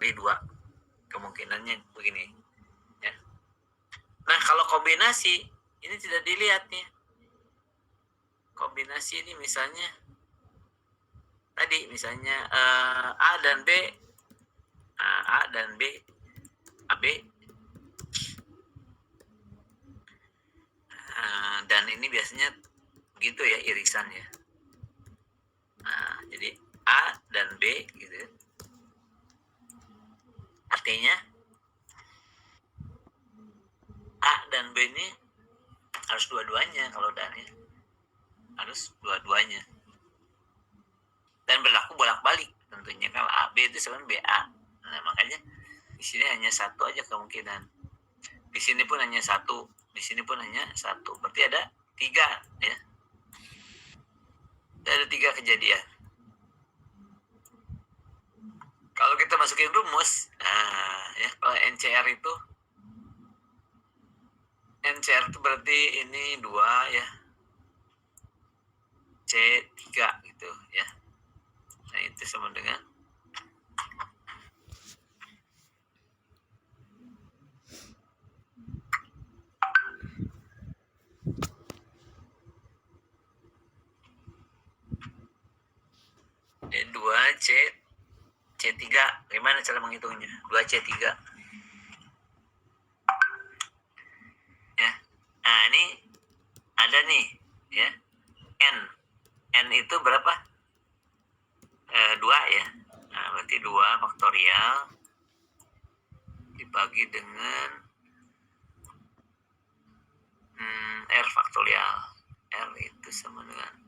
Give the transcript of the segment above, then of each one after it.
dikali 2, kemungkinannya begini ya. Nah kalau kombinasi ini tidak dilihat nih. Kombinasi ini misalnya tadi misalnya A dan B, A dan B, AB, dan ini biasanya begitu ya irisan ya. Nah, jadi A dan B gitu. Artinya A dan B ini harus dua-duanya kalau dan ya. Harus dua-duanya. Dan berlaku bolak-balik tentunya kalau AB itu sebenarnya BA. Nah, makanya di sini hanya satu aja kemungkinan. Di sini pun hanya satu, di sini pun hanya satu. Berarti ada 3 ya. Ada 3 kejadian. Kalau kita masukin rumus, ya kalau NCR itu berarti ini 2 ya. C3 gitu ya. Nah, itu sama dengan C3. Gimana cara menghitungnya? 2C3. Ya. Nah, ini ada nih ya. N itu berapa? 2 ya. Nah, berarti 2 faktorial dibagi dengan R faktorial. R itu sama dengan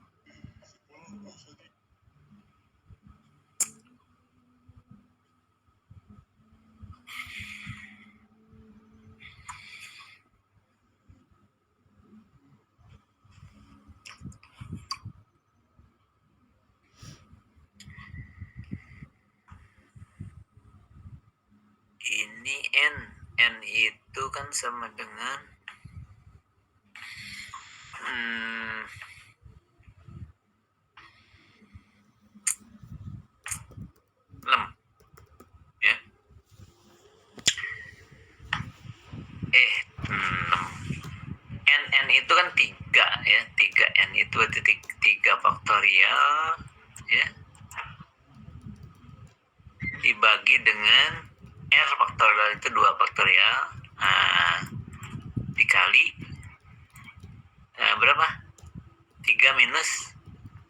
ini N itu kan sama dengan 6 ya. 6. N itu kan 3 ya. 3N itu berarti 3 faktorial ya. Dibagi dengan R faktorial itu 2 faktorial. Nah, dikali berapa? 3 minus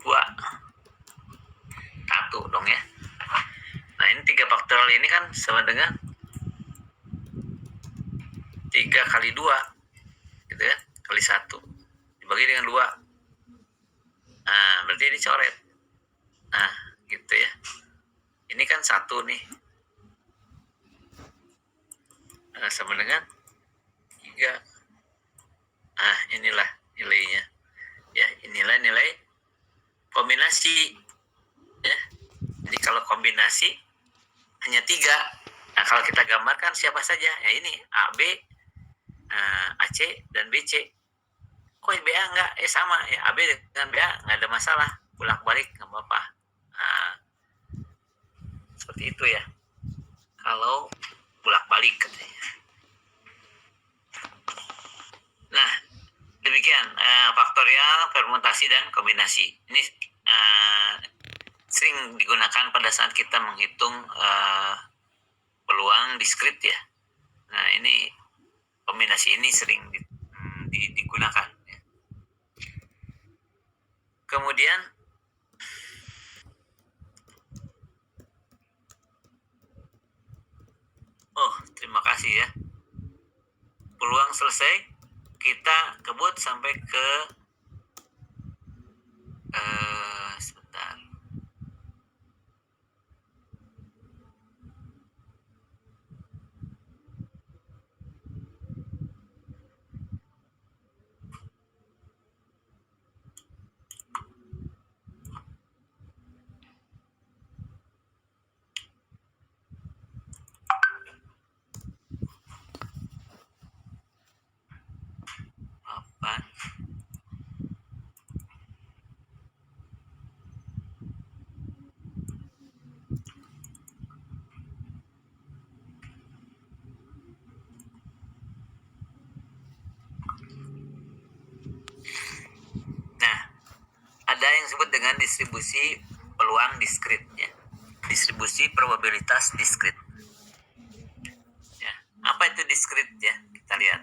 2. 1 dong ya. Nah, ini 3 faktorial ini kan sama dengan 3 kali 2 gitu ya, kali 1 dibagi dengan 2. Nah, berarti ini coret. Nah, gitu ya. Ini kan 1 nih. Nah, sama dengan 3. Nah, inilah nilainya. Ya, inilah nilai kombinasi. Ya. Jadi kalau kombinasi hanya 3. Nah, kalau kita gambarkan siapa saja? Ya ini AB, AC, dan BC. Kok BA enggak? Sama ya, AB dengan BA nggak ada masalah. Bolak-balik nggak apa-apa. Nah, seperti itu ya. Kalau bolak-balik katanya. Nah, demikian faktorial, permutasi, dan kombinasi. Ini sering digunakan pada saat kita menghitung peluang diskrit ya. Nah, ini kombinasi ini sering digunakan. Ya. Kemudian terima kasih ya. Peluang selesai. Kita kebut sampai ke sebentar. Apa? yang disebut dengan distribusi peluang diskrit ya. Distribusi probabilitas diskrit. Ya. Apa itu diskrit ya? Kita lihat.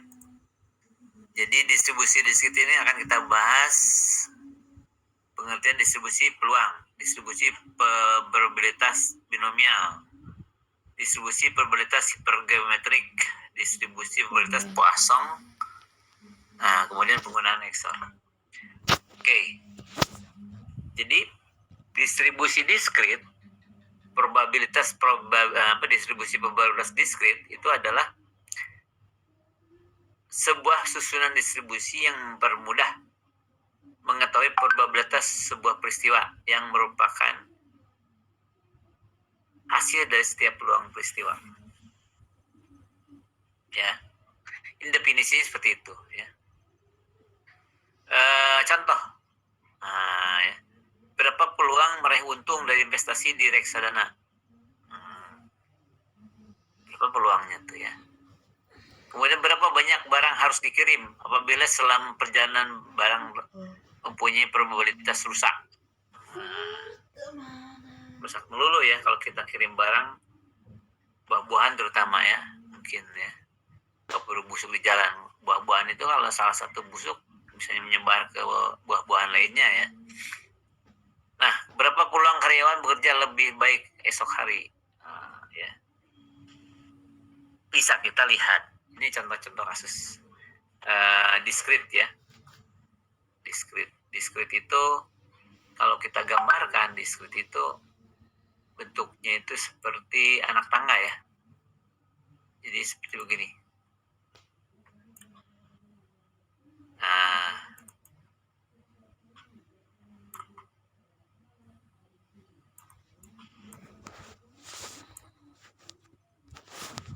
Jadi distribusi diskrit ini akan kita bahas pengertian distribusi peluang, distribusi probabilitas binomial, distribusi probabilitas hipergeometrik, distribusi probabilitas Poisson, nah kemudian penggunaan Excel. Oke. Jadi distribusi diskrit, distribusi probabilitas diskrit itu adalah sebuah susunan distribusi yang mempermudah mengetahui probabilitas sebuah peristiwa yang merupakan hasil dari setiap peluang peristiwa. Ya, ini definisinya seperti itu. Ya. Contoh, ya. Berapa peluang meraih untung dari investasi di reksadana? Berapa peluangnya tuh ya? Kemudian berapa banyak barang harus dikirim apabila selama perjalanan barang mempunyai probabilitas rusak? Rusak melulu ya kalau kita kirim barang, buah-buahan terutama ya, mungkin ya. Kalau busuk di jalan, buah-buahan itu kalau salah satu busuk misalnya menyebar ke buah-buahan lainnya ya. Nah, berapa peluang karyawan bekerja lebih baik esok hari? Ya. Bisa kita lihat. Ini contoh-contoh kasus diskrit ya. Diskrit itu kalau kita gambarkan diskrit itu bentuknya itu seperti anak tangga ya. Jadi seperti begini. Nah,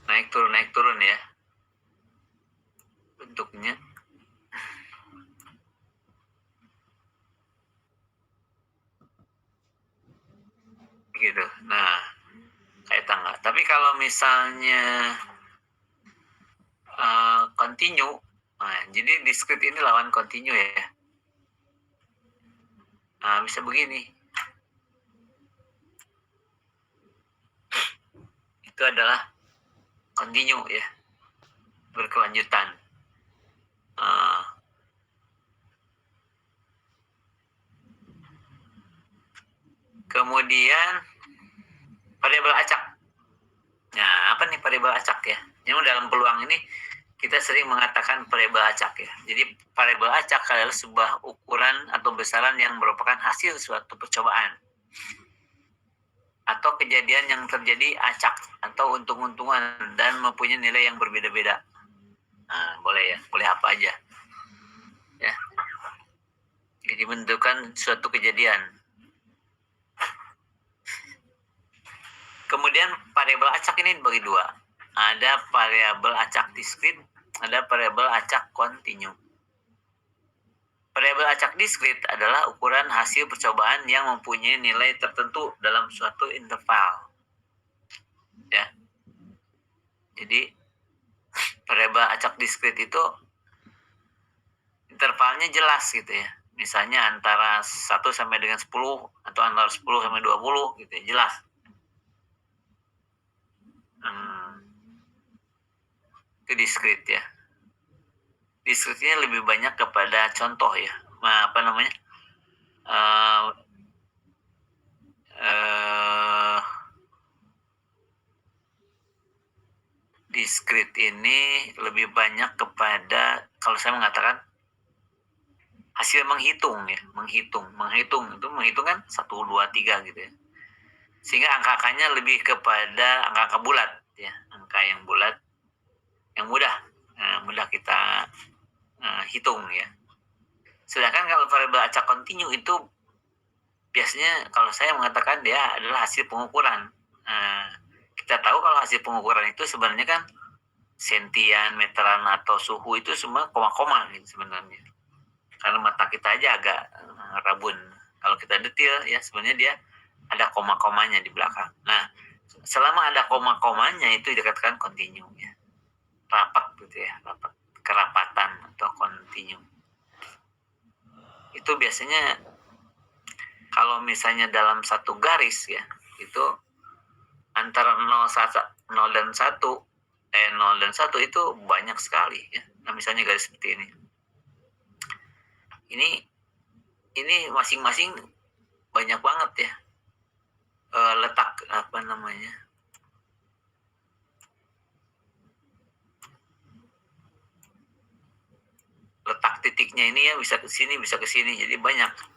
naik turun ya bentuknya. Gitu. Nah, kayak tangga. Tapi kalau misalnya continue, nah, jadi diskrit ini lawan continue ya. Nah, bisa begini. Itu adalah continue ya, berkelanjutan. Kemudian variabel acak. Nah, apa nih variabel acak ya? Yang dalam peluang ini kita sering mengatakan variabel acak ya. Jadi variabel acak adalah sebuah ukuran atau besaran yang merupakan hasil suatu percobaan atau kejadian yang terjadi acak atau untung-untungan dan mempunyai nilai yang berbeda-beda. Nah, boleh ya, boleh apa aja. Ya. Jadi menentukan suatu kejadian. Kemudian variabel acak ini dibagi dua. Ada variabel acak diskrit, ada variabel acak kontinu. Variabel acak diskrit adalah ukuran hasil percobaan yang mempunyai nilai tertentu dalam suatu interval. Ya. Jadi variabel acak diskrit itu intervalnya jelas gitu ya. Misalnya antara 1 sampai dengan 10 atau antara 10 sampai 20 gitu ya, jelas. Itu diskrit ya. Diskritnya lebih banyak kepada contoh ya. Apa namanya? Diskrit ini lebih banyak kepada, kalau saya mengatakan hasil menghitung ya, menghitung itu kan 1, 2, 3 gitu ya, sehingga angka-angkanya lebih kepada angka bulat ya, angka yang bulat yang mudah kita hitung ya. Sedangkan kalau variabel acak kontinu itu biasanya kalau saya mengatakan dia adalah hasil pengukuran. Kita tahu kalau hasil pengukuran itu sebenarnya kan sentian, meteran atau suhu itu semua koma-koma gitu sebenarnya. Karena mata kita aja agak rabun. Kalau kita detail ya sebenarnya dia ada koma-komanya di belakang. Nah, selama ada koma-komanya itu dikatakan kontinu ya. Rapat gitu ya, rapat kerapatan atau kontinu. Itu biasanya kalau misalnya dalam satu garis ya, itu antara 0 dan 1 0 dan 1 itu banyak sekali ya. Nah, misalnya garis seperti ini. Ini masing-masing banyak banget ya. Letak apa namanya? Letak titiknya ini ya bisa ke sini, bisa ke sini. Jadi banyak.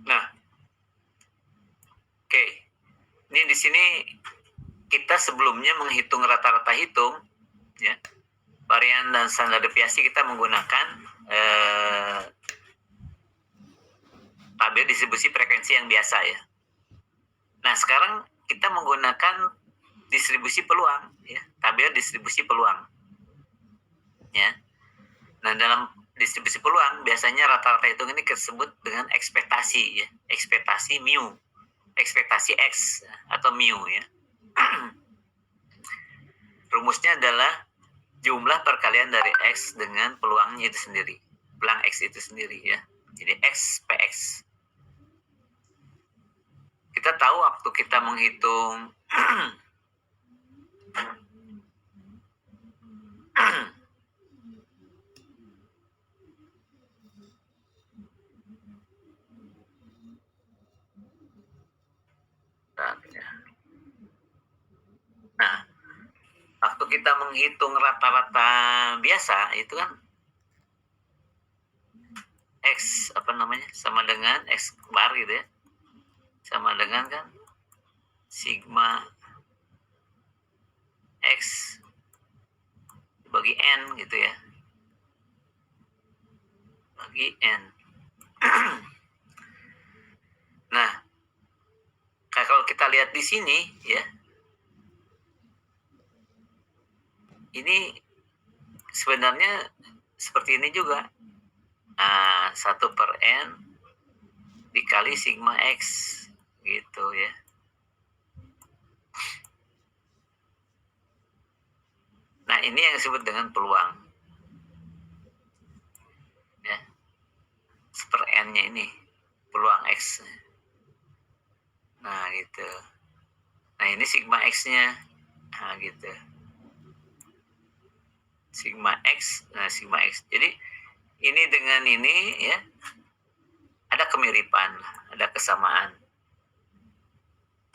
Nah, oke. Ini di sini kita sebelumnya menghitung rata-rata hitung, ya. Varian dan standar deviasi kita menggunakan tabel distribusi frekuensi yang biasa ya. Nah, sekarang kita menggunakan distribusi peluang, ya, tabel distribusi peluang, ya. Nah, dalam distribusi peluang biasanya rata-rata hitung ini disebut dengan ekspektasi, ya, ekspektasi mu, ekspektasi x atau mu, ya. Rumusnya adalah jumlah perkalian dari x dengan peluangnya itu sendiri, peluang x itu sendiri, ya. Jadi x px. Kita tahu waktu kita menghitung nah, waktu kita menghitung rata-rata biasa itu kan x apa namanya sama dengan x bar gitu ya, sama dengan kan sigma x bagi n gitu ya, bagi n. Nah, kalau kita lihat di sini ya, ini sebenarnya seperti ini juga. 1 per n dikali sigma x gitu ya. Nah, ini yang disebut dengan peluang. Ya. Per n-nya ini peluang x. Nah, gitu. Nah, ini sigma x-nya. Nah, gitu. Sigma x, nah sigma x. Jadi ini dengan ini ya ada kemiripan, ada kesamaan.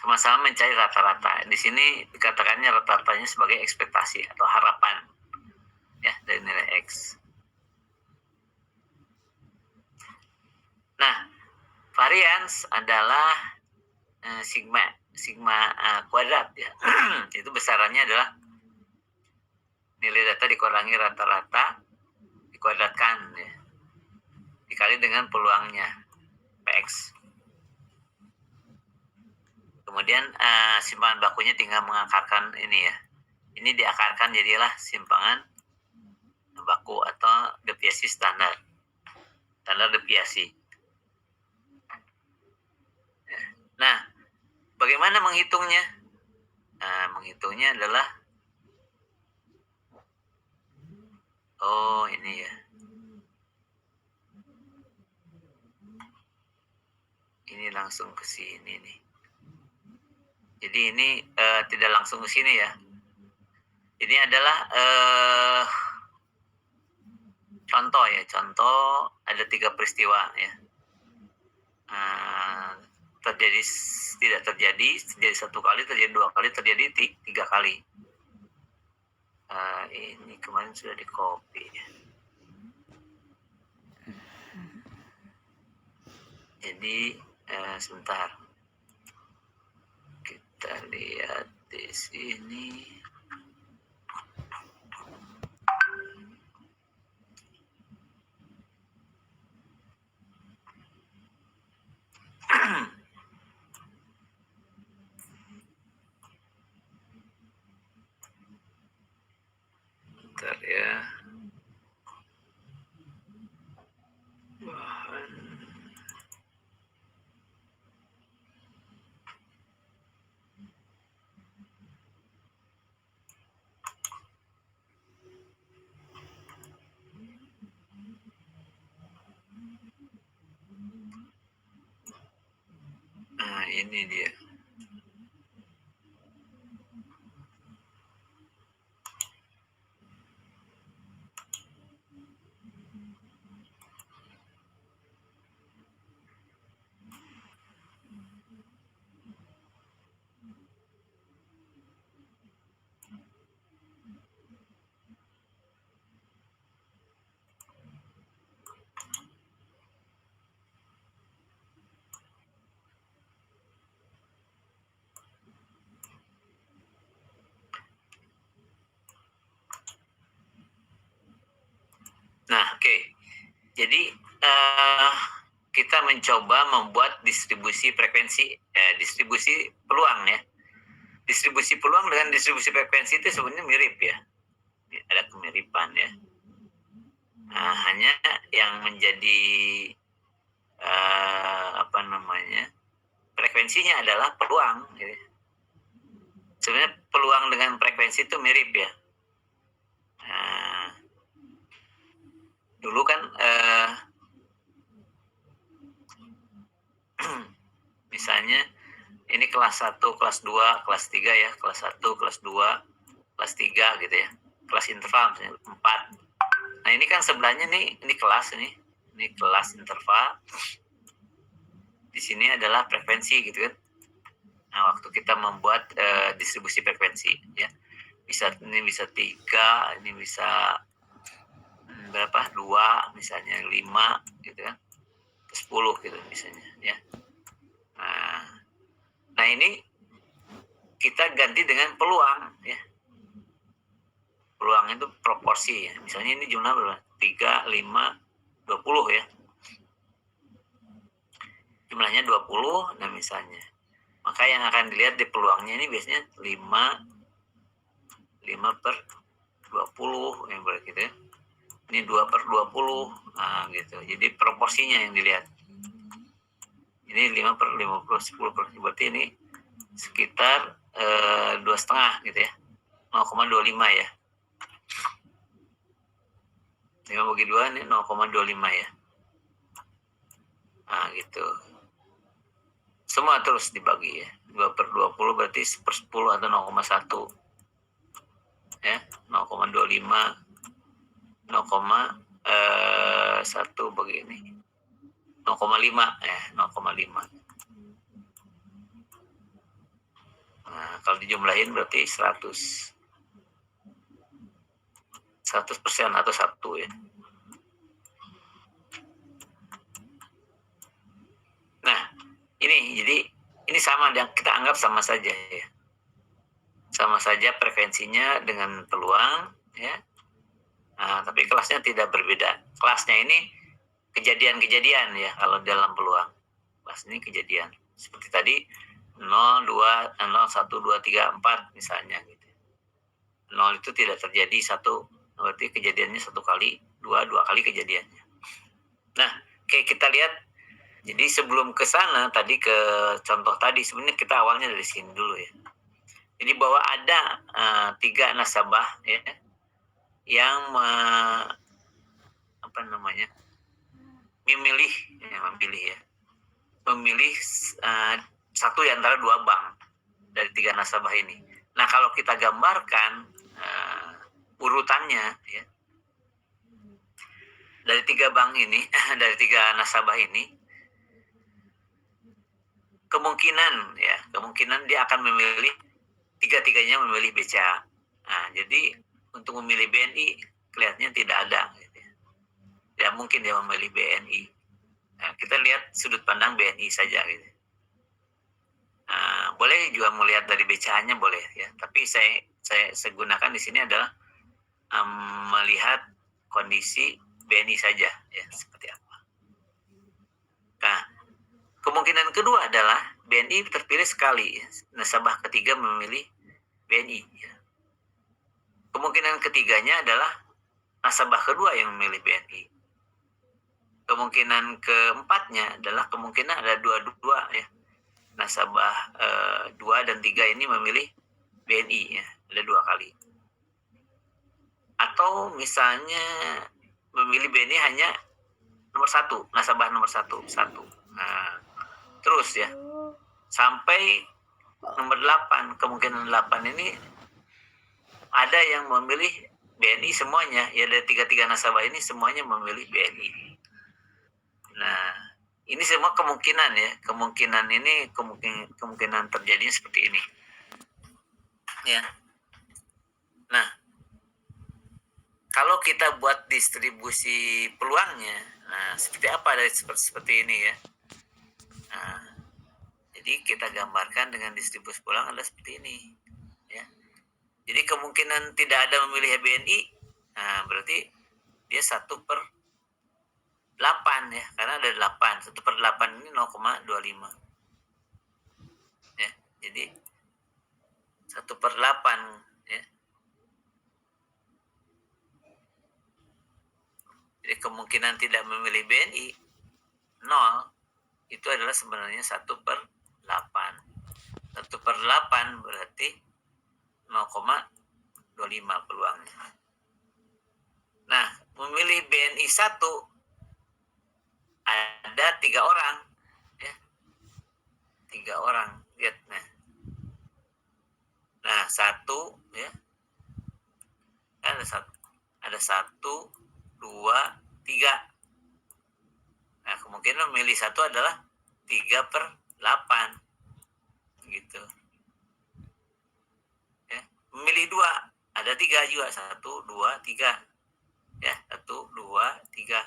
Sama-sama mencari rata-rata. Di sini dikatakannya rata-ratanya sebagai ekspektasi atau harapan ya dari nilai x. Nah, varians adalah sigma kuadrat ya. Itu besarannya adalah nilai data dikurangi rata-rata dikuadratkan ya, dikali dengan peluangnya px. Kemudian simpangan bakunya tinggal mengakarkan ini ya. Ini diakarkan jadilah simpangan baku atau deviasi standar deviasi. Nah, bagaimana menghitungnya? Menghitungnya adalah ini ya. Ini langsung ke sini nih. Jadi ini tidak langsung ke sini ya. Ini adalah contoh ya. Contoh ada 3 peristiwa ya. Terjadi, tidak terjadi, terjadi 1 kali, terjadi 2 kali, terjadi 3 kali. Ini kemarin sudah di copy ya. Jadi Sebentar, kita lihat di sini. Bentar ya. Bahan. Nah, ini dia. Nah, oke. Jadi kita mencoba membuat distribusi frekuensi, distribusi peluang ya. Distribusi peluang dengan distribusi frekuensi itu sebenarnya mirip ya. Ada kemiripan ya. Nah, hanya yang menjadi frekuensinya adalah peluang. Gitu. Sebenarnya peluang dengan frekuensi itu mirip ya. Nah, dulu kan misalnya ini kelas 1, kelas 2, kelas 3 ya, kelas 1, kelas 2, kelas 3 gitu ya. Kelas interval misalnya 4. Nah, ini kan sebelahnya nih, ini kelas ini kelas interval. Di sini adalah frekuensi gitu kan. Nah, waktu kita membuat distribusi frekuensi ya. Ini bisa 3, ini bisa berapa? 2 misalnya, 5 gitu kan. 10 gitu misalnya ya. Nah, ini kita ganti dengan peluang ya. Peluang itu proporsi ya. Misalnya ini jumlah berapa? 3, 5, 20 ya. Jumlahnya 20, nah misalnya. Maka yang akan dilihat di peluangnya ini biasanya 5 per 20 yang berarti gitu ya. Ini 2 per 20. Nah, gitu. Jadi proporsinya yang dilihat. Ini 5 per 50, 10 per, berarti ini sekitar 2,5 gitu ya. 0,25 ya. 5 bagi 2 ini 0,25 ya. Nah, gitu. Semua terus dibagi ya. 2 per 20 berarti per 10 atau 0,1. Ya, 0,25. 0,1 begini. 0,5 ya, 0,5. Nah, kalau dijumlahin berarti 100% atau 1 ya. Nah, jadi ini sama, kita anggap sama saja ya. Sama saja frekuensinya dengan peluang ya. Nah, tapi kelasnya tidak berbeda. Kelasnya ini kejadian-kejadian ya kalau dalam peluang. Kelas ini kejadian. Seperti tadi 0, 2, 0, 1, 2, 3, 4 misalnya gitu. 0 itu tidak terjadi 1, berarti kejadiannya 1 kali, 2 kali kejadiannya. Nah, oke, kita lihat. Jadi sebelum ke sana tadi ke contoh tadi, sebenarnya kita awalnya dari sini dulu ya. Jadi bahwa ada 3 nasabah ya yang memilih satu di antara 2 bank dari 3 nasabah ini. Nah, kalau kita gambarkan urutannya ya, dari 3 bank ini, dari 3 nasabah ini, kemungkinan dia akan memilih, 3-tiganya memilih BCA. Nah, jadi untuk memilih BNI kelihatannya tidak ada gitu ya. Tidak mungkin dia memilih BNI. Nah, kita lihat sudut pandang BNI saja gitu. Boleh juga melihat dari BCA-nya boleh ya, tapi saya gunakan di sini adalah melihat kondisi BNI saja ya seperti apa. Nah, kemungkinan kedua adalah BNI terpilih sekali, ya. Nasabah ketiga memilih BNI. Ya. Kemungkinan ketiganya adalah nasabah kedua yang memilih BNI. Kemungkinan keempatnya adalah kemungkinan ada dua-dua ya. Nasabah 2 dan 3 ini memilih BNI ya, ada 2 kali. Atau misalnya memilih BNI hanya nomor 1, nasabah nomor 1. Nah, terus ya, sampai nomor 8, kemungkinan 8 ini ada yang memilih BNI semuanya, ya dari 3 nasabah ini semuanya memilih BNI. Nah, ini semua kemungkinan ya, kemungkinan ini kemungkinan terjadinya seperti ini. Ya. Nah, kalau kita buat distribusi peluangnya, nah seperti apa dari seperti ini ya. Nah, jadi kita gambarkan dengan distribusi peluang adalah seperti ini. Ya. Jadi kemungkinan tidak ada memilih BNI, nah berarti dia 1/8 ya, karena ada 8. 1/8 ini 0,25. Ya, jadi 1/8 ya. Jadi kemungkinan tidak memilih BNI 0 itu adalah sebenarnya 1/8. 1/8 berarti 0,25 peluangnya. Nah, memilih BNI 1 ada 3 orang ya. 3 orang. Lihat nah 1 ya. Ada 1 2 3. Nah, kemungkinan memilih 1 adalah 3/8 gitu. Ya. Memilih 2 ada 3 juga, 1 2 3 ya, 1 2 3.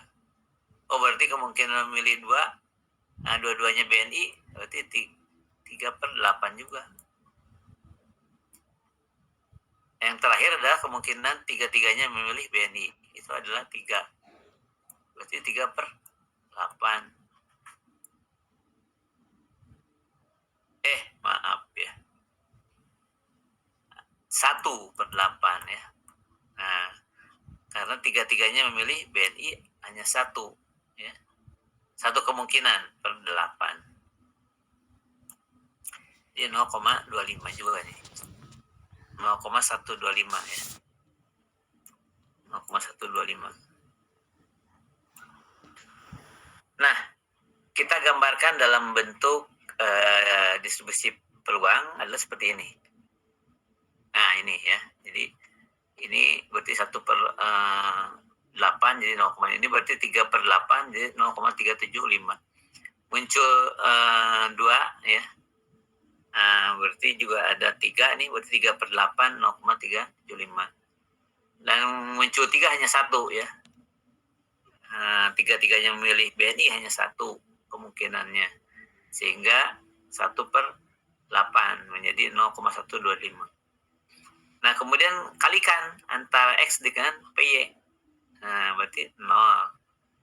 Oh, berarti kemungkinan memilih 2, nah dua-duanya BNI berarti 3/8 juga. Yang terakhir adalah kemungkinan 3-tiganya memilih BNI, itu adalah 3, berarti 3/8. Maaf ya, 1/8 ya. Nah, karena 3-tiganya memilih BNI hanya 1 ya. 1 kemungkinan per 8. Jadi 0,25 juga nih. 0,125 ya. 0,125. Nah, kita gambarkan dalam bentuk distribusi peluang adalah seperti ini. Nah, ini ya. Jadi ini berarti 1/8 jadi 0, ini berarti 3/8 jadi 0,375. Muncul 2 ya. Berarti juga ada 3 nih, berarti 3/8 0,375. Dan muncul 3 hanya 1 ya. 3-tiganya memilih BNI hanya 1 kemungkinannya. Sehingga 1/8 menjadi 0,125. Nah, kemudian kalikan antara X dengan PY. Nah, berarti 0.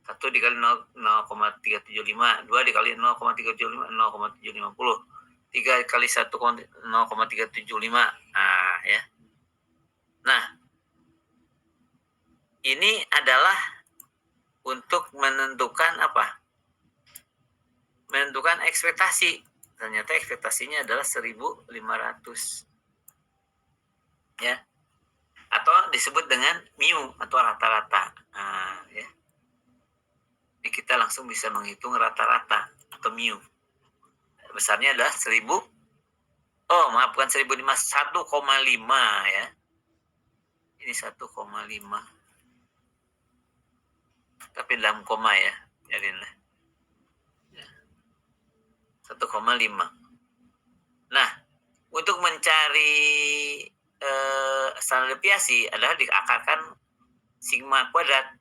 1 dikali 0,375, 2 dikali 0,375, 0,750. 3 kali 1, 0,375. Nah, ya. Nah, ini adalah untuk menentukan apa? Menentukan ekspektasi. Ternyata ekspektasinya adalah 1.500. Ya. Atau disebut dengan mu atau rata-rata. Nah, ya. Jadi kita langsung bisa menghitung rata-rata atau mu. Besarnya adalah 1.000. Oh, maaf, bukan 1.500, 1,5 ya. Ini 1,5. Tapi dalam koma ya. Jadilah. 1,5. Nah, untuk mencari standar deviasi adalah diakarkan sigma kuadrat.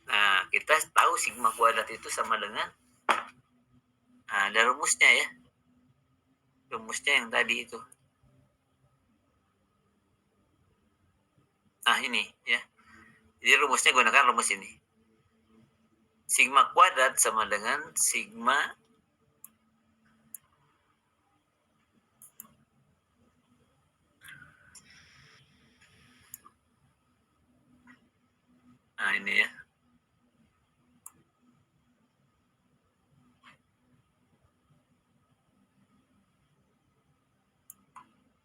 Nah, kita tahu sigma kuadrat itu sama dengan ada rumusnya ya. Rumusnya yang tadi itu. Nah, ini ya. Jadi rumusnya gunakan rumus ini. Sigma kuadrat sama dengan sigma nah ini ya.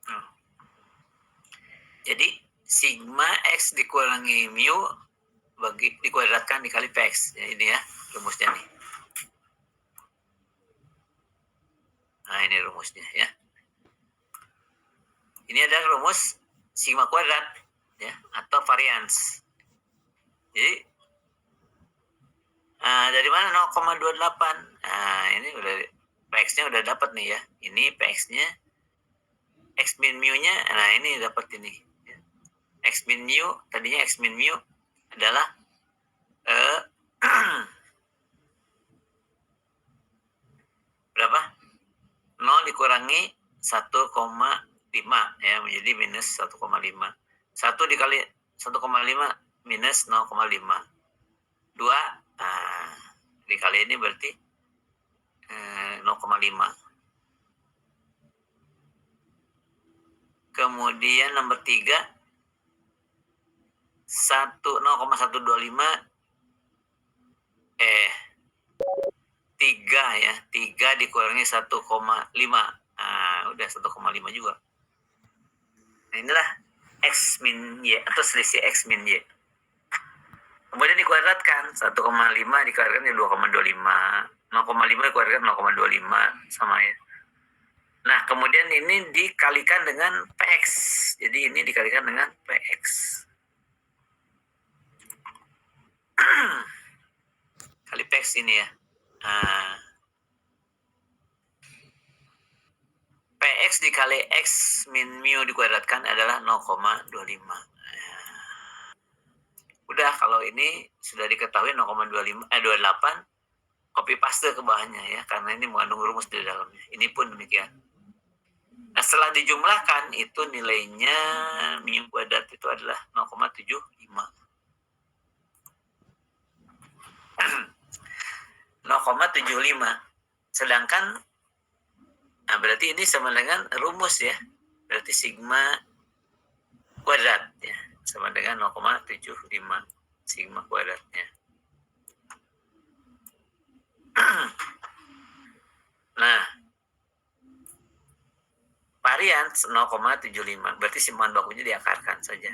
Oh. Jadi sigma X dikurangi mu dikuadratkan dikali Px. Ya, ini ya rumusnya nih. Nah, ini rumusnya ya. Ini adalah rumus sigma kuadrat ya atau varians. Jadi dari mana 0,28? Nah, ini udah Px-nya udah dapat nih ya. Ini Px-nya X min mu-nya. Nah, ini dapat ini. X min mu, tadinya X min mu adalah berapa? 0 dikurangi 1,5 ya menjadi minus 1,5. 1 dikali 1,5 minus 0,5. 2 dikali ini berarti 0,5. Kemudian nomor 3 0,125 3 ya. 3 dikurangi 1,5. Nah, udah 1,5 juga. Nah, inilah X min Y atau selisih X min Y. Kemudian dikuadratkan 1,5 dikuadratkan jadi 2,25. 0,5 dikuadratkan 0,25 sama ya. Nah, kemudian ini dikalikan dengan Px. Jadi ini dikalikan dengan Px. Kali Px ini ya. Nah, Px dikali X min mu dikuadratkan adalah 0,25. Udah, kalau ini sudah diketahui 0,28, copy paste ke bawahnya ya, karena ini mengandung rumus di dalamnya. Ini pun demikian. Nah, setelah dijumlahkan itu nilainya mu kuadrat itu adalah 0,75. 0,75. Sedangkan nah berarti ini sama dengan rumus ya. Berarti sigma kuadrat ya sama dengan 0,75 sigma kuadratnya. Nah, varians 0,75 berarti simpan bakunya diakarkan saja.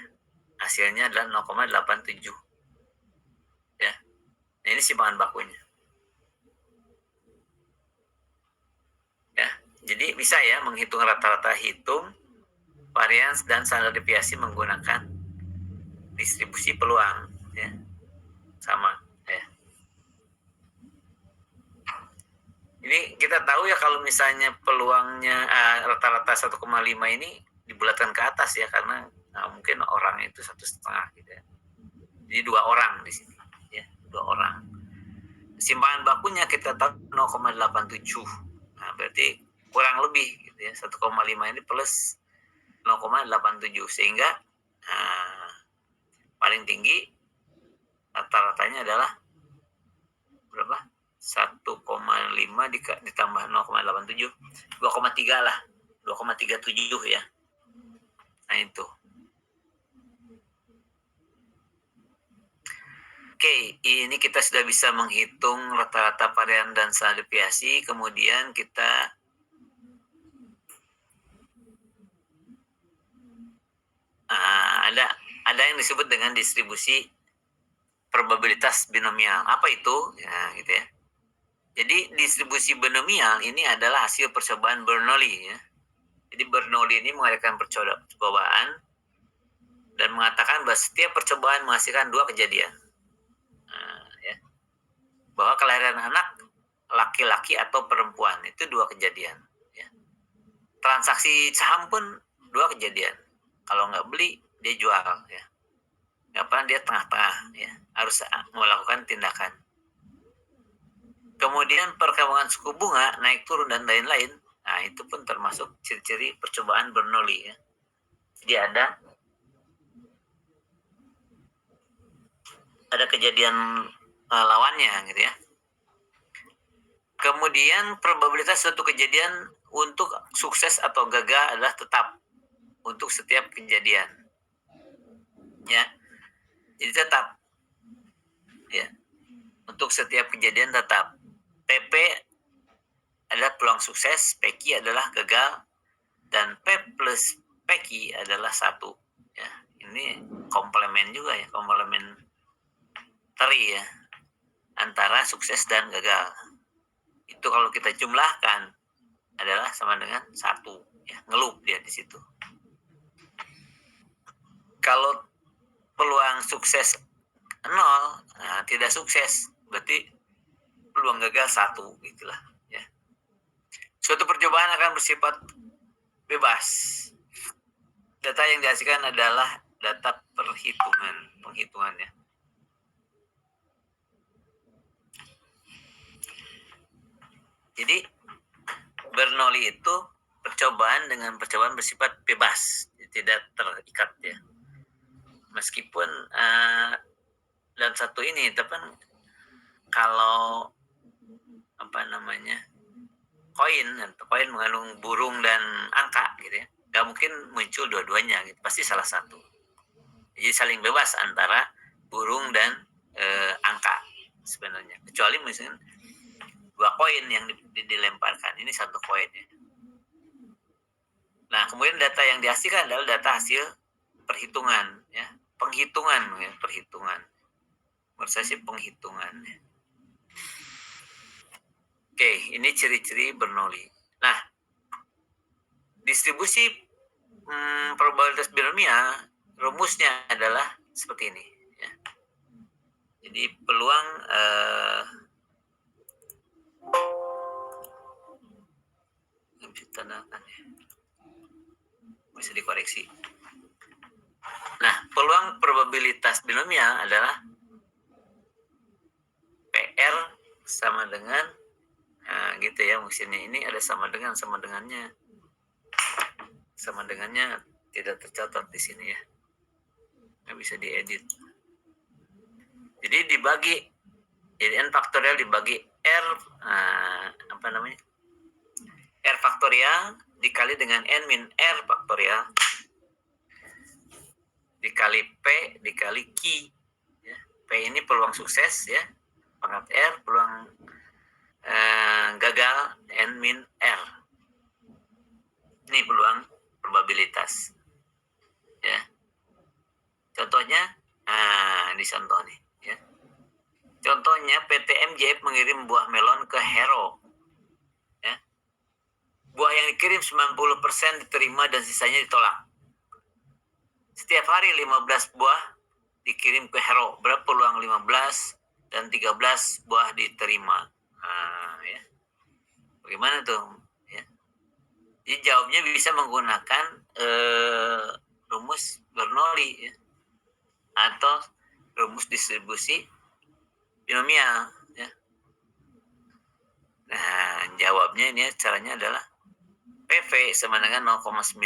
Hasilnya adalah 0,87 ya. Nah, ini simpan bakunya. Ya, jadi bisa ya menghitung rata-rata hitung varians dan standar deviasi menggunakan distribusi peluang ya. Sama ya. Ini kita tahu ya kalau misalnya peluangnya rata-rata 1,5 ini dibulatkan ke atas ya karena mungkin orang itu 1,5 gitu ya. Jadi 2 orang di sini ya, 2 orang. Simpangan bakunya kita tahu 0,87. Nah, berarti kurang lebih gitu ya. 1,5 ini plus 0,87 sehingga paling tinggi rata-ratanya adalah berapa? 1,5 ditambah 0,87 2,3 lah, 2,37 ya. Nah itu. Oke, ini kita sudah bisa menghitung rata-rata varian dan standar deviasi. Kemudian kita ada yang disebut dengan distribusi probabilitas binomial. Apa itu? Ya, gitu ya. Jadi distribusi binomial ini adalah hasil percobaan Bernoulli ya. Jadi Bernoulli ini mengadakan percobaan dan mengatakan bahwa setiap percobaan menghasilkan 2 kejadian. Ya. Bahwa kelahiran anak laki-laki atau perempuan itu 2 kejadian. Ya. Transaksi saham pun 2 kejadian. Kalau nggak beli dia jual ya. kapan dia tengah-tengah, ya, harus melakukan tindakan. Kemudian perkembangan suku bunga naik turun dan lain-lain, nah itu pun termasuk ciri-ciri percobaan Bernoulli, ya. Jadi ada kejadian lawannya gitu ya. Kemudian probabilitas suatu kejadian untuk sukses atau gagal adalah tetap untuk setiap kejadian, ya. Jadi tetap, ya, untuk setiap kejadian tetap. PP adalah peluang sukses, PQ adalah gagal, dan P plus PQ adalah 1. Ya, ini komplemen juga ya, komplemen teri ya, antara sukses dan gagal. Itu kalau kita jumlahkan adalah sama dengan 1, ya, ngelup dia di situ. Kalau peluang sukses 0, nah, tidak sukses, berarti peluang gagal 1, gitulah, ya. Suatu percobaan akan bersifat bebas. Data yang dihasilkan adalah data penghitungannya. Jadi Bernoulli itu percobaan dengan percobaan bersifat bebas, tidak terikat ya. Meskipun dan satu ini, tapi kalau koin mengandung burung dan angka gitu ya, nggak mungkin muncul dua-duanya gitu, pasti salah satu. Jadi saling bebas antara burung dan angka sebenarnya, kecuali misalnya 2 koin yang dilemparkan, ini 1 koin ya. Nah, kemudian data yang dihasilkan adalah data hasil perhitungan ya, perhitungan. Menurut saya sih penghitungan ya. Oke, ini ciri-ciri Bernoulli. Nah, distribusi probabilitas binomial rumusnya adalah seperti ini ya. Jadi peluang bisa dikoreksi. Nah, peluang probabilitas binomial adalah PR sama dengan gitu ya, maksudnya ini ada sama dengannya tidak tercatat di sini ya, nggak bisa diedit. Jadi dibagi, jadi n faktorial dibagi r r faktorial dikali dengan n min r faktorial dikali p dikali q ya. P ini peluang sukses ya, pangkat r, peluang gagal n min r. Ini peluang probabilitas ya. Contohnya di contoh nih ya. Contohnya PT MJF mengirim buah melon ke Hero ya. Buah yang dikirim 90% diterima dan sisanya ditolak. Setiap hari 15 buah dikirim ke Hero. Berapa peluang 15 dan 13 buah diterima? Ya. Bagaimana tuh? Ya. Jadi jawabnya bisa menggunakan rumus Bernoulli ya, atau rumus distribusi binomial ya. Nah, jawabnya ini caranya adalah PV sama dengan 0,9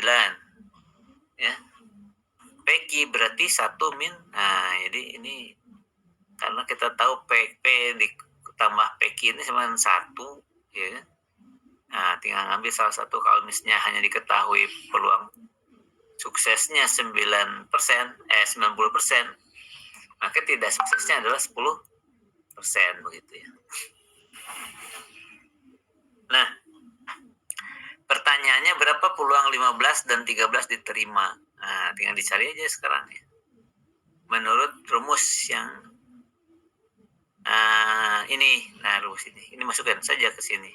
ya. PQ berarti 1 min. Nah, jadi ini karena kita tahu PP ditambah PQ ini sama dengan 1 ya. Nah, tinggal ngambil salah satu. Kalau misalnya hanya diketahui peluang suksesnya 90%, maka tidak suksesnya adalah 10% begitu ya. Nah, pertanyaannya berapa peluang 15 dan 13 diterima? Nah, tinggal dicari aja sekarang ya. Menurut rumus yang ini, rumus ini masukkan saja ke sini.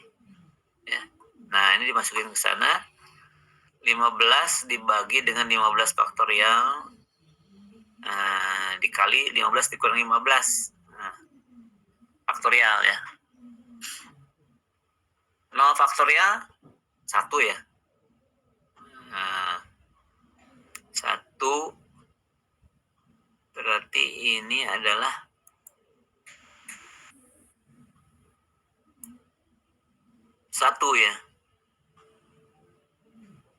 Ya. Nah, ini dimasukin ke sana. 15 dibagi dengan 15 faktorial dikali 15 dikurang 15 faktorial ya. 0 faktorial 1 ya. 1 berarti ini adalah satu ya.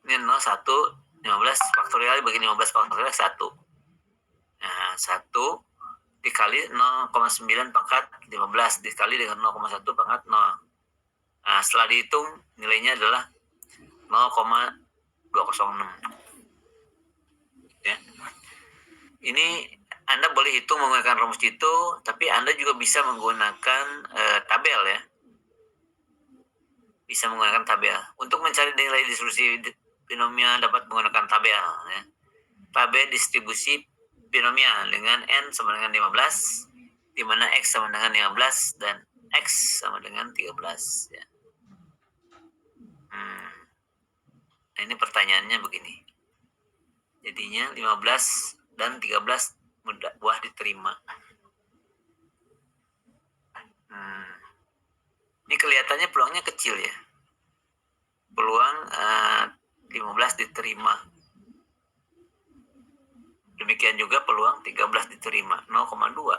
Ini 0, 1, 15 faktorial bagi 15 faktorial 1. Nah, 1 dikali 0,9 pangkat 15 dikali dengan 0,1 pangkat 0. Nah, setelah dihitung nilainya adalah 0,206. Ya. Ini Anda boleh hitung menggunakan rumus itu, tapi Anda juga bisa menggunakan tabel ya. Bisa menggunakan tabel. Untuk mencari nilai distribusi binomial dapat menggunakan tabel ya. Tabel distribusi binomial dengan n sama dengan 15, di mana x sama dengan 15 dan x sama dengan 13 ya. Nah, ini pertanyaannya begini. Jadinya 15 dan 13 mudah diterima. Ini kelihatannya peluangnya kecil ya. Peluang 15 diterima. Demikian juga peluang 13 diterima, 0,2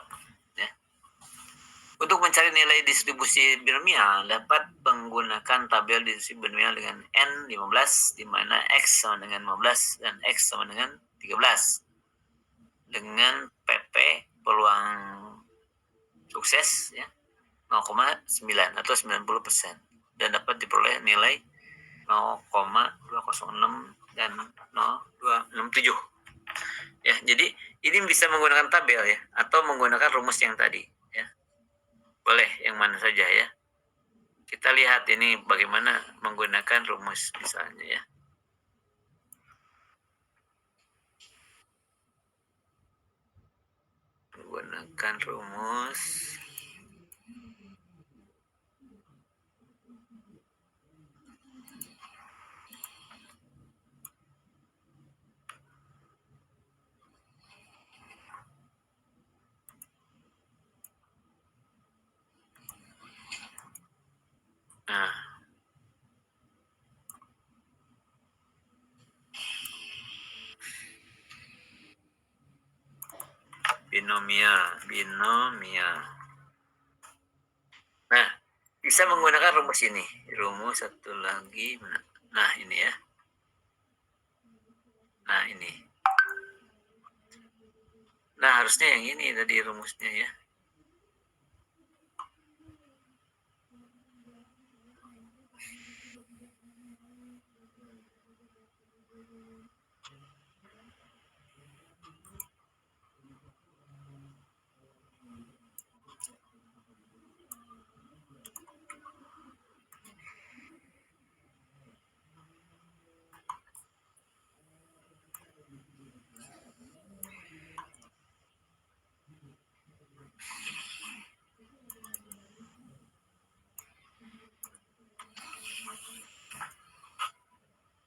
ya. Untuk mencari nilai distribusi binomial dapat menggunakan tabel distribusi binomial dengan N15 di mana X sama dengan 15 dan X sama dengan 13. Dengan PP peluang sukses ya 0,9 atau 90% dan dapat diperoleh nilai 0,206 dan 0,267. Ya, jadi ini bisa menggunakan tabel ya atau menggunakan rumus yang tadi ya. Boleh yang mana saja ya. Kita lihat ini bagaimana menggunakan rumus misalnya ya. Menggunakan rumus binomial. Nah, bisa menggunakan rumus ini. Rumus satu lagi. Nah, ini ya. Nah, ini. Nah, harusnya yang ini tadi rumusnya ya.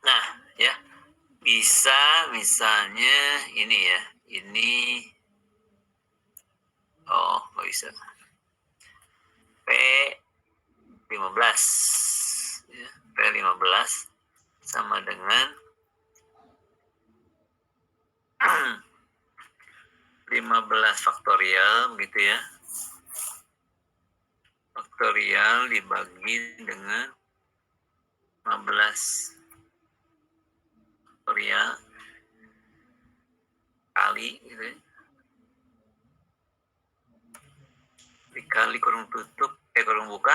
Nah, ya. Bisa misalnya ini ya. Ini nggak bisa. P15 ya, P15 sama dengan 15 faktorial gitu ya. Faktorial dibagi dengan 15 faktorial kali gitu ya. Dikali kurung tutup kurung buka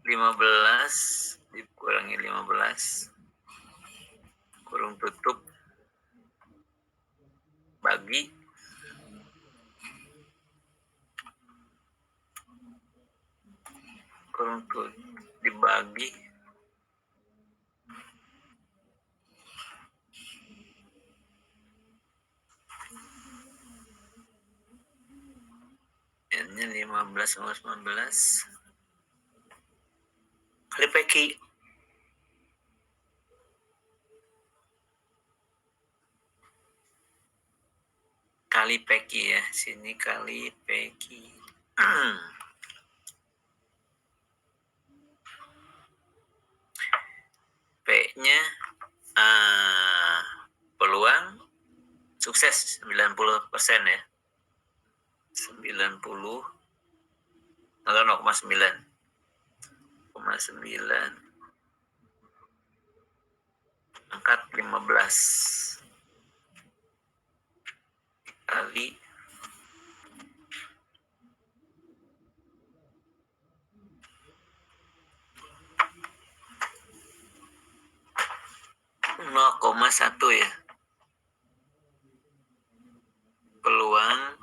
15 dikurangi 15 kurung tutup bagi kurung tutup dibagi N-nya 15 sama 19 kali PQ kali PQ ya, sini kali PQ. P-nya peluang sukses 90% ya. 90 atau 0,9 angkat 15 kali 0,1 ya. Peluang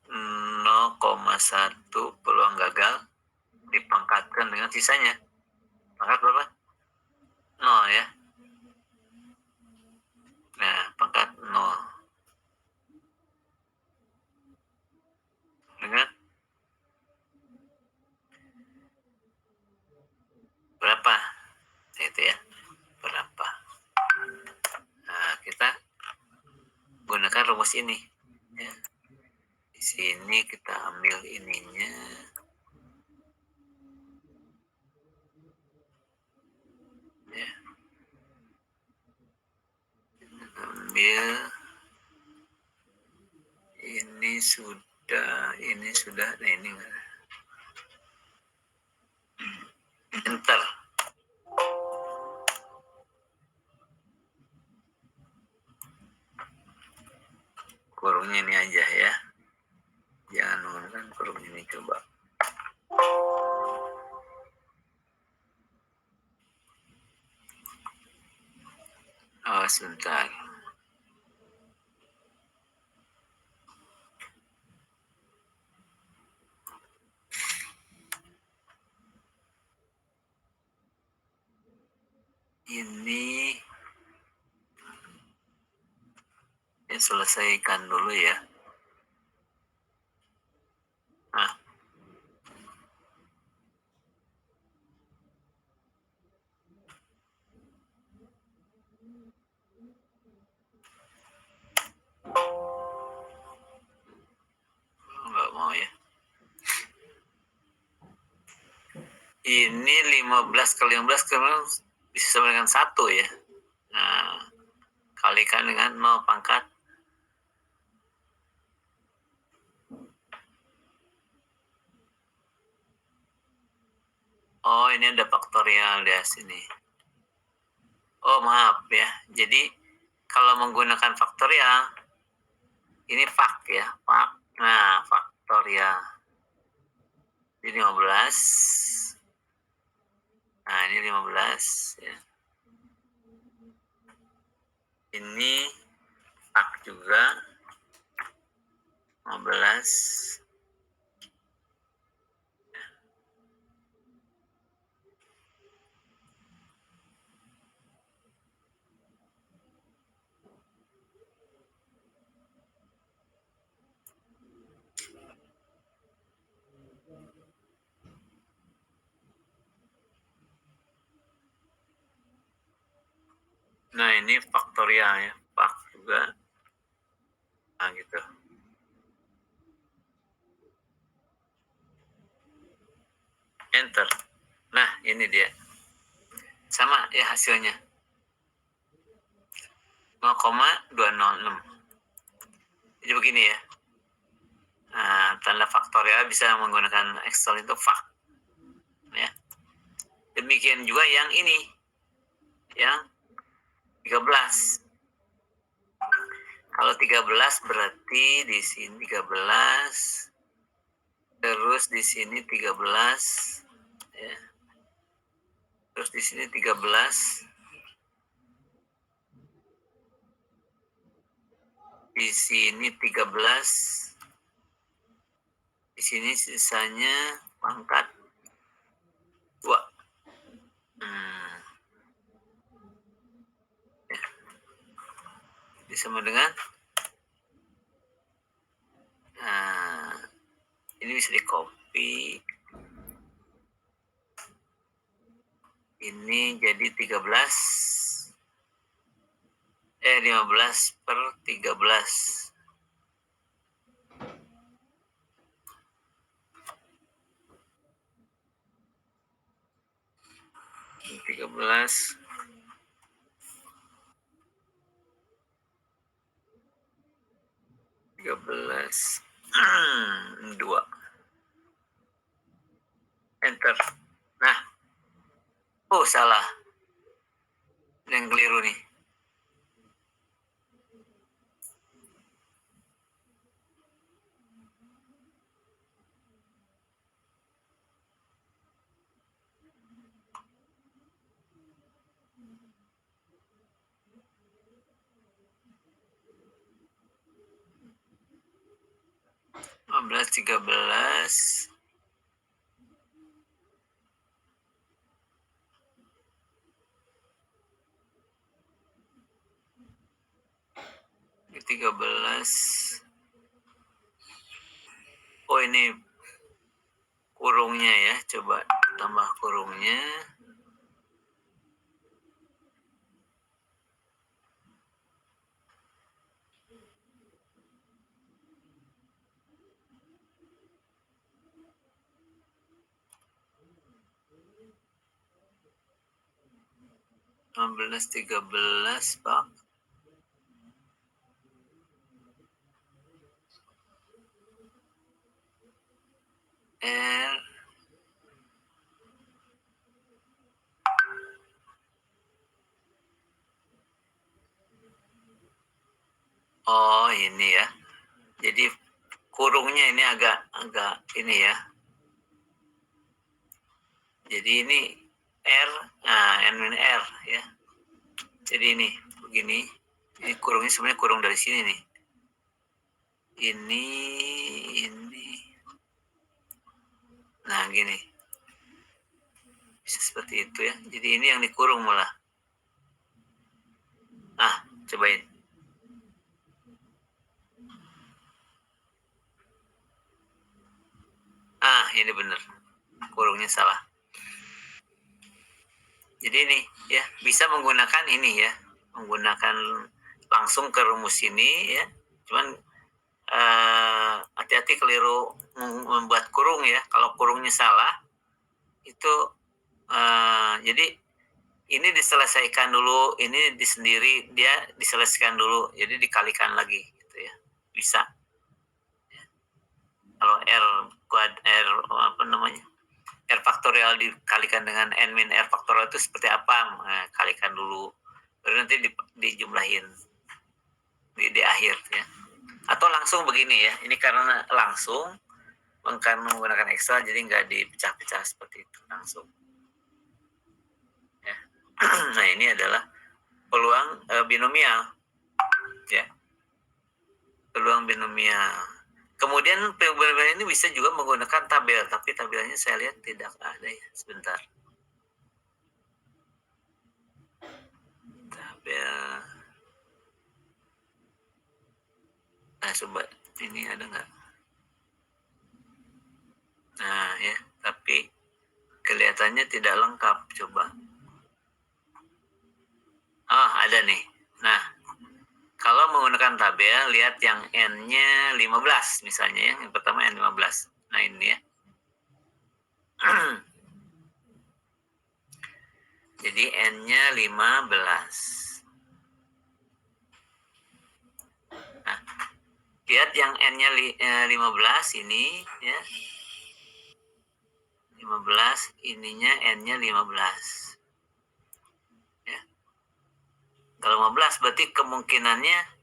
0,1 peluang gagal dipangkatkan dengan sisanya. Pangkat berapa? 0 ya. Nah, pangkat 0 dengan berapa? Itu ya. Berapa? Nah, kita gunakan rumus ini ya. Di sini kita ambil ininya. Ya. Ambil ini sudah, nah ini enter. Kurungnya ini aja ya. Jangan menggunakan kurung ini, coba. Oh, sebentar. Ini selesaikan dulu ya. Nah, nggak mau ya. Ini 15 kali 15 bisa sama dengan 1 ya. Nah, kalikan dengan 0 pangkat. Oh, ini ada faktorial di sini. Oh, maaf ya. Jadi, kalau menggunakan faktorial, ini fak ya. Fak. Nah, faktorial. Ini 15. Nah, ini 15 ya. Ini fak juga. 15. Nah, ini faktorial ya. Fak juga. Nah, gitu. Enter. Nah, ini dia. Sama ya hasilnya. 0,206. Jadi begini ya. Nah, tanda faktorial bisa menggunakan Excel itu fak. Ya. Demikian juga yang ini. Yang 13. Kalau 13 berarti di sini 13. Terus di sini 13. Ya. Terus di sini 13. Di sini 13. Di sini sisanya pangkat 2. Ya. Sama dengan ini bisa di copy. Ini jadi 13. 15/13. 13 13 2. Enter. Nah, oh salah. Yang keliru nih. Lima belas 13. Ini 13. Oh ini kurungnya ya. Coba tambah kurungnya. Lima belas 13 Pak. R. Oh ini ya. Jadi kurungnya ini agak ini ya. Jadi ini R, N R ya. Jadi ini begini. Ini kurungnya sebenarnya kurung dari sini nih. Ini. Nah gini. Bisa seperti itu ya. Jadi ini yang dikurung malah. Cobain. Ini benar. Kurungnya salah. Jadi ini ya, bisa menggunakan ini ya. Menggunakan langsung ke rumus ini ya. Cuman hati-hati keliru membuat kurung ya. Kalau kurungnya salah itu jadi ini diselesaikan dulu, ini sendiri dia diselesaikan dulu, jadi dikalikan lagi gitu ya. Bisa. Kalau R faktorial dikalikan dengan N min R faktorial itu seperti apa? Kalikan dulu. Baru nanti dijumlahin di akhir ya. Atau langsung begini ya. Ini karena langsung menggunakan ekstra jadi nggak dipecah-pecah seperti itu langsung. Ya. Nah ini adalah peluang binomial ya. Peluang binomial. Kemudian peluang ini bisa juga menggunakan tabel, tapi tabelnya saya lihat tidak ada ya. Sebentar. Tabel. Nah coba ini ada nggak? Nah ya, tapi kelihatannya tidak lengkap. Coba. Ada nih. Nah, kalau menggunakan tabel, lihat yang N-nya 15 misalnya ya. Yang pertama N15. Nah ini ya. Jadi N-nya 15. Nah, lihat yang N-nya 15 ini ya. 15, ininya N-nya 15. Ya. Kalau 15 berarti kemungkinannya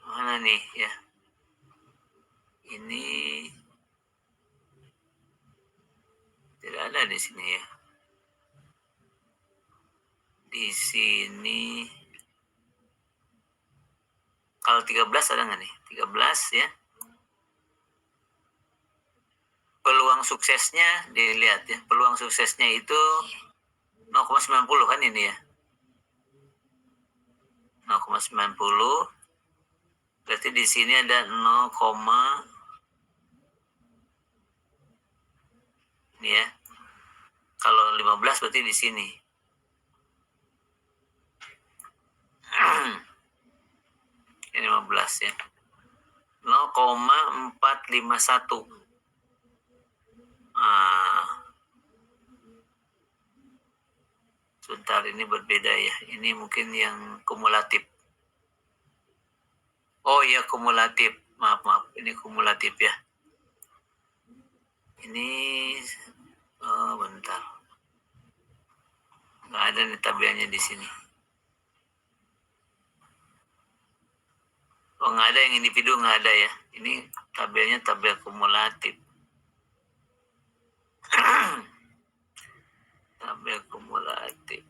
mana nih ya? Ini tidak ada di sini ya. Di sini kalau 13 ada nggak nih? 13 ya. Peluang suksesnya dilihat ya. Peluang suksesnya itu 0,90 kan ini ya. 0,90. Berarti di sini ada 0, ini ya. Kalau 15 berarti di sini. Ini 15 ya. 0,451. Sebentar ini berbeda ya. Ini mungkin yang kumulatif. Oh iya, kumulatif. Maaf, ini kumulatif ya. Ini bentar. Nggak ada nih tabelnya di sini. Oh, nggak ada yang individu, nggak ada ya. Ini tabelnya tabel kumulatif. Tabel kumulatif.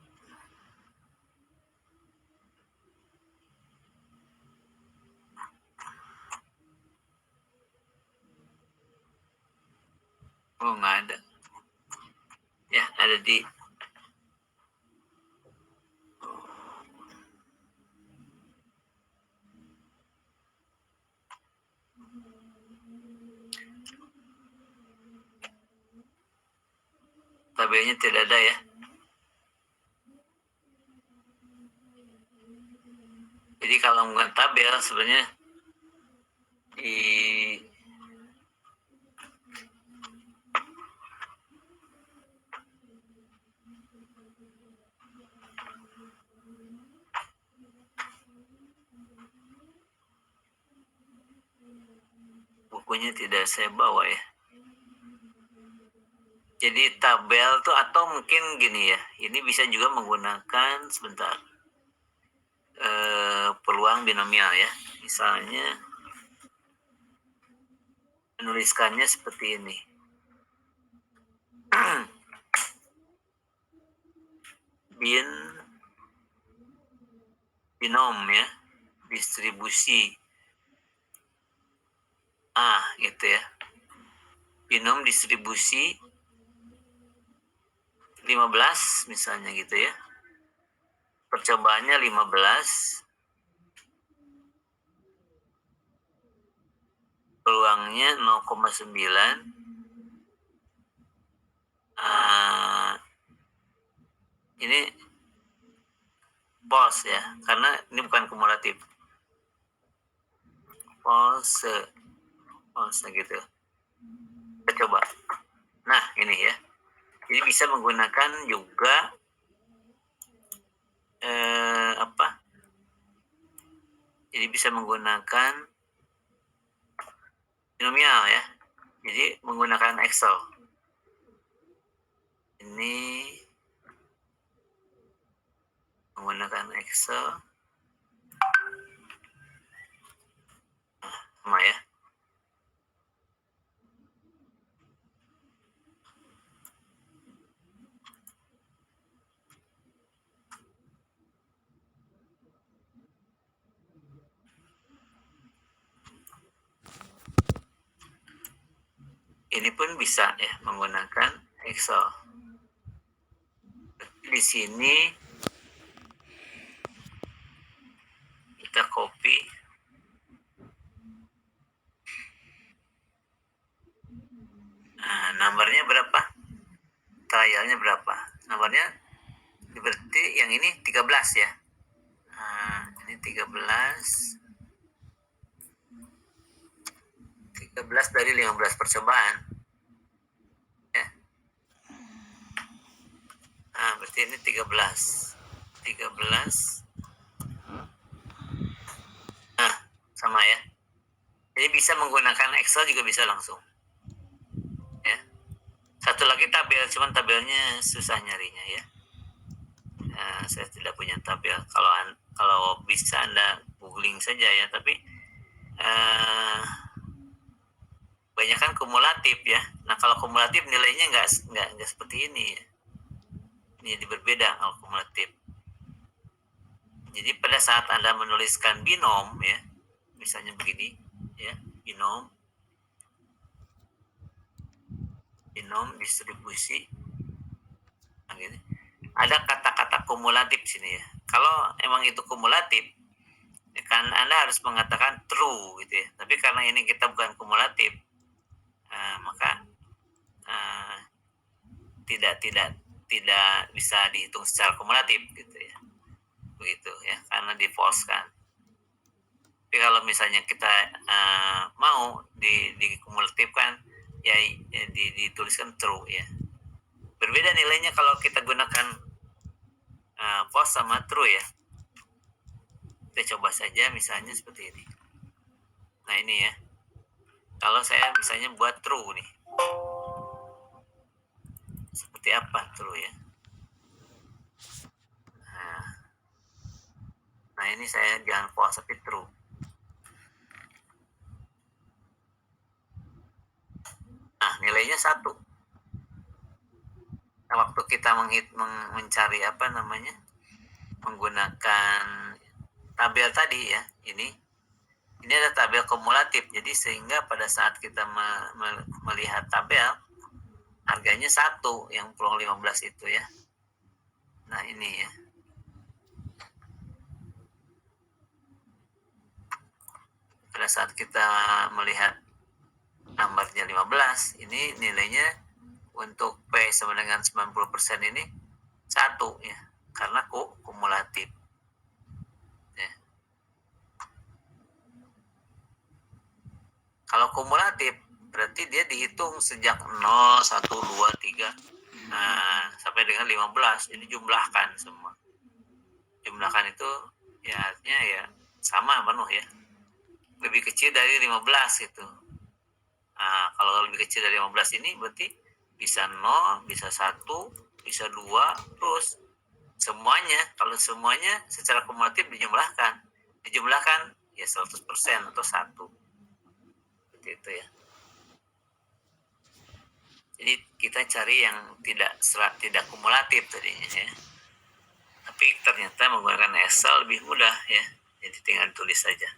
Oh, nggak ada. Ya, ada di tabelnya tidak ada ya. Jadi kalau bukan tabel sebenarnya di bukunya tidak saya bawa ya. Jadi tabel tuh atau mungkin gini ya. Ini bisa juga menggunakan sebentar. Peluang binomial ya. Misalnya menuliskannya seperti ini. Binom ya, distribusi gitu ya. Binom distribusi 15 misalnya gitu ya. Percobaannya 15. Peluangnya 0,9. Ini false ya, karena ini bukan kumulatif. False gitu. Kita coba. Nah, ini ya. Jadi bisa menggunakan juga Jadi bisa menggunakan binomial ya. Jadi menggunakan Excel. Ini menggunakan Excel. Sama ya. Ini pun bisa ya menggunakan Excel. Di sini kita copy. Nomornya berapa? Trialnya berapa? Nomornya berarti yang ini 13 ya. Ini 13 dari 15 percobaan. Ya. Berarti ini 13. Sama ya. Jadi bisa menggunakan Excel juga bisa langsung. Ya. Satu lagi tabel, cuman tabelnya susah nyarinya ya. Saya tidak punya tabel. Kalau bisa Anda googling saja ya, tapi banyak kan kumulatif ya. Nah, kalau kumulatif nilainya nggak seperti ini ya. Ini jadi berbeda kalau kumulatif. Jadi pada saat Anda menuliskan binom ya, misalnya begini ya, binom distribusi, nah, gini. Ada kata-kata kumulatif sini ya. Kalau emang itu kumulatif, ya kan Anda harus mengatakan true gitu ya. Tapi karena ini kita bukan kumulatif, maka tidak bisa dihitung secara kumulatif gitu ya. Begitu ya, karena di false kan. Tapi kalau misalnya kita mau dikumulatifkan ya, dituliskan true ya. Berbeda nilainya kalau kita gunakan false sama true ya. Kita coba saja misalnya seperti ini. Nah ini ya, kalau saya misalnya buat true nih, seperti apa true ya? Nah ini saya jangan false tapi true. Nah nilainya 1. Nah, waktu kita mencari apa namanya, menggunakan tabel tadi ya, ini ada tabel kumulatif. Jadi sehingga pada saat kita melihat tabel, harganya 1 yang peluang 15 itu ya. Nah ini ya. Pada saat kita melihat nomornya 15, ini nilainya untuk P sama dengan 90% ini 1 ya, karena kumulatif. Ya. Kalau kumulatif berarti dia dihitung sejak 0, 1, 2, 3 sampai dengan 15. Ini jumlahkan semua. Jumlahkan itu ya artinya ya sama penuh ya. Lebih kecil dari 15 gitu. Nah, kalau lebih kecil dari 15 ini berarti bisa 0, bisa 1, bisa 2, terus semuanya. Kalau semuanya secara kumulatif dijumlahkan ya 100% atau 1. Seperti itu ya. Jadi kita cari yang tidak kumulatif tadinya ya. Tapi ternyata menggunakan Excel lebih mudah ya. Jadi tinggal tulis saja.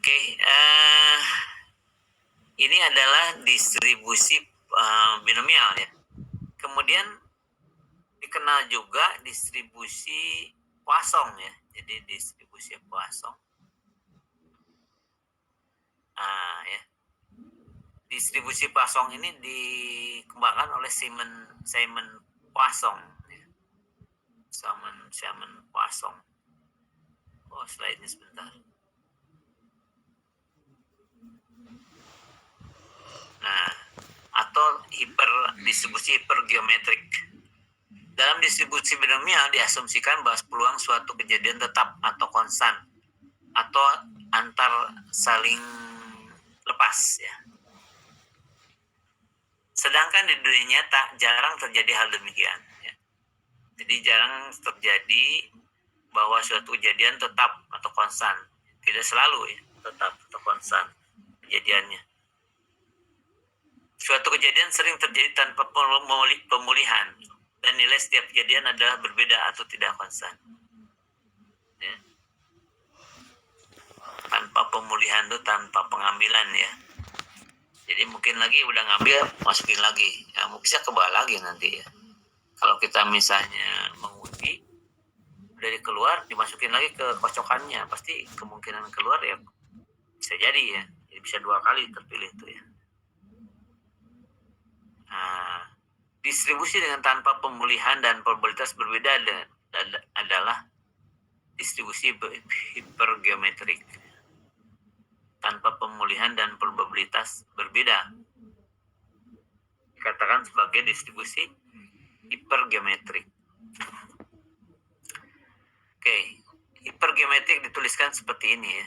Oke, ini adalah distribusi binomial ya. Kemudian dikenal juga distribusi Poisson ya. Jadi distribusi Poisson. Ya. Distribusi Poisson ini dikembangkan oleh Simon Poisson. Ya. Simon Poisson. Oh, slide-nya sebentar. Nah, atau distribusi hipergeometrik. Dalam distribusi binomial diasumsikan bahwa peluang suatu kejadian tetap atau konstan atau antar saling lepas ya. Sedangkan di dunia nyata jarang terjadi hal demikian ya. Jadi jarang terjadi bahwa suatu kejadian tetap atau konstan. Tidak selalu ya, tetap atau konstan kejadiannya. Suatu kejadian sering terjadi tanpa pemulihan dan nilai setiap kejadian adalah berbeda atau tidak konstan. Ya. Tanpa pemulihan itu tanpa pengambilan ya. Jadi mungkin lagi udah ngambil, masukin lagi. Ya, mungkin bisa kebal lagi nanti ya. Kalau kita misalnya mengundi, udah keluar, dimasukin lagi ke kocokannya, pasti kemungkinan keluar ya bisa jadi ya. Jadi bisa 2 kali terpilih itu ya. Nah, distribusi dengan tanpa pemulihan dan probabilitas berbeda adalah distribusi hipergeometrik. Tanpa pemulihan dan probabilitas berbeda dikatakan sebagai distribusi hipergeometrik. Oke, hipergeometrik dituliskan seperti ini ya.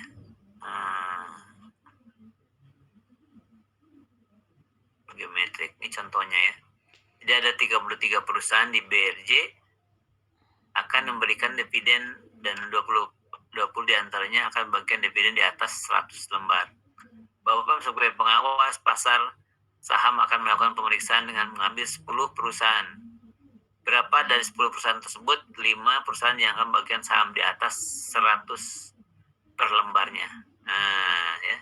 Geometrik ini contohnya ya. Jadi ada 33 perusahaan di BRJ akan memberikan dividen dan 20 diantaranya akan bagikan dividen di atas 100 lembar. Bapak sebagai pengawas pasar saham akan melakukan pemeriksaan dengan mengambil 10 perusahaan. Berapa dari 10 perusahaan tersebut 5 perusahaan yang akan bagikan saham di atas 100 per lembarnya. Nah ya.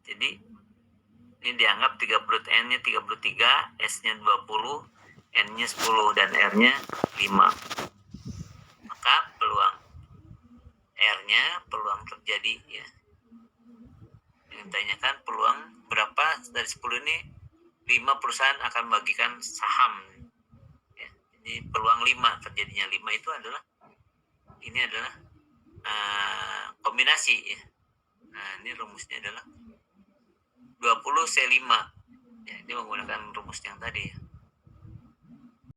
Jadi ini dianggap 30, N-nya 33, S-nya 20, N-nya 10 dan R-nya 5. Maka peluang R-nya peluang terjadi ya. Yang ditanyakan peluang berapa dari 10 ini 5 perusahaan akan bagikan saham ya. Jadi peluang 5 terjadinya 5 itu adalah kombinasi ya. Nah ini rumusnya adalah 20 C5 ya, ini menggunakan rumus yang tadi ya.